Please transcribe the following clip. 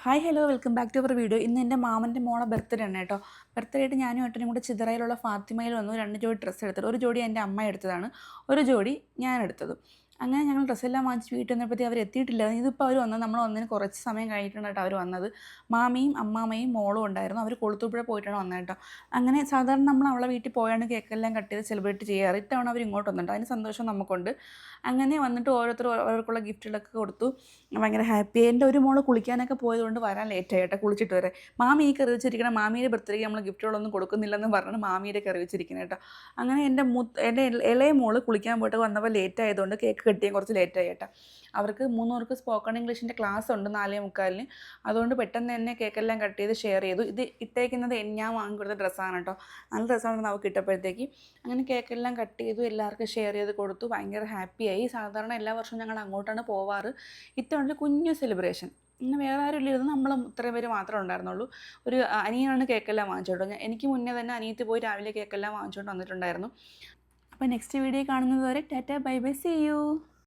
Hi hello welcome back to our video. ഇന്ന് എൻ്റെ മാമൻ്റെ മോളെ ബർത്ത്ഡേ ആണ് കേട്ടോ. ബർത്ത്ഡേ ആയിട്ട് ഞാനും ഏട്ടനും കൂടെ ചിതറയിലുള്ള ഫാത്തിമയിൽ വന്നു 2 ജോഡി ഡ്രസ്സ് എടുത്തത്. ഒരു ജോഡി എൻ്റെ അമ്മ എടുത്തതാണ്, ഒരു ജോഡി ഞാൻ എടുത്തത്. അങ്ങനെ ഞങ്ങൾ ഡ്രസ്സെല്ലാം വാങ്ങിച്ച് വീട്ടിൽ വന്നപ്പോഴത്തേക്ക് അവർ എത്തിയിട്ടില്ലായിരുന്നു. ഇതിപ്പോൾ അവർ വന്നത് നമ്മൾ വന്നതിന് കുറച്ച് സമയം കഴിഞ്ഞിട്ടാണ് കേട്ടോ അവർ വന്നത്. മാമിയും അമ്മാമ്മയും മോളും ഉണ്ടായിരുന്നു. അവർ കൊളുത്തുപുഴ പോയിട്ടാണ് വന്നത് കേട്ടോ. അങ്ങനെ സാധാരണ നമ്മൾ അവളെ വീട്ടിൽ പോയാണ് കേക്കെല്ലാം കട്ട് ചെയ്ത് സെലിബ്രേറ്റ് ചെയ്യാറ്. ഇത്തവണ അവർ ഇങ്ങോട്ട് വന്നിട്ടുണ്ട്, അതിന് സന്തോഷം നമുക്കുണ്ട്. അങ്ങനെ വന്നിട്ട് ഓരോരുത്തർ അവർക്കുള്ള ഗിഫ്റ്റുകളൊക്കെ കൊടുത്തു. ഭയങ്കര ഹാപ്പി. എൻ്റെ ഒരു മോള് കുളിക്കാനൊക്കെ പോയതുകൊണ്ട് വരാൻ ലേറ്റായി കേട്ടോ, കുളിച്ചിട്ട് വരെ. മാമി ഈ കറി വെച്ചിരിക്കണം, മാമിയുടെ ബർത്ത്ഡേക്ക് നമ്മൾ ഗിഫ്റ്റുകളൊന്നും കൊടുക്കുന്നില്ലെന്ന് പറഞ്ഞാണ് മാമിയുടെ കറി വെച്ചിരിക്കുന്നത് കേട്ടോ. അങ്ങനെ എൻ്റെ ഇളയ മോള് കുളിക്കാൻ പോയിട്ട് വന്നപ്പോൾ ലേറ്റ് ആയതുകൊണ്ട് കേക്ക് കെട്ടിയാൽ കുറച്ച് ലേറ്റായി കേട്ടോ. അവർക്ക് 3 പേർക്ക് സ്പോക്കൺ ഇംഗ്ലീഷിൻ്റെ ക്ലാസ് ഉണ്ട് 4:45-ന്. അതുകൊണ്ട് പെട്ടെന്ന് തന്നെ കേക്കെല്ലാം കട്ട് ചെയ്ത് ഷെയർ ചെയ്തു. ഇത് ഇട്ടേക്കുന്നത് ഞാൻ വാങ്ങിക്കൊടുത്ത ഡ്രസ്സാണ് കേട്ടോ. നല്ല ഡ്രസ്സാണ് നമുക്ക് ഇട്ടപ്പോഴത്തേക്ക്. അങ്ങനെ കേക്കെല്ലാം കട്ട് ചെയ്തു, എല്ലാവർക്കും ഷെയർ ചെയ്ത് കൊടുത്തു. ഭയങ്കര ഹാപ്പിയായി. സാധാരണ എല്ലാ വർഷവും ഞങ്ങൾ അങ്ങോട്ടാണ് പോവാറ്. ഇത്തവണ കുഞ്ഞു സെലിബ്രേഷൻ. ഇന്ന് വേറെ ആരും ഇല്ലായിരുന്നു, നമ്മൾ ഇത്രയും പേര് മാത്രമേ ഉണ്ടായിരുന്നുള്ളൂ. ഒരു അനിയനാണ് കേക്കെല്ലാം വാങ്ങിച്ചോട്ടോ. എനിക്ക് മുന്നേ തന്നെ അനിയത്തി പോയി രാവിലെ കേക്കെല്ലാം വാങ്ങിച്ചുകൊണ്ട് വന്നിട്ടുണ്ടായിരുന്നു. അപ്പോൾ നെക്സ്റ്റ് വീഡിയോ കാണുന്നത് വരെ tata bye bye, see U.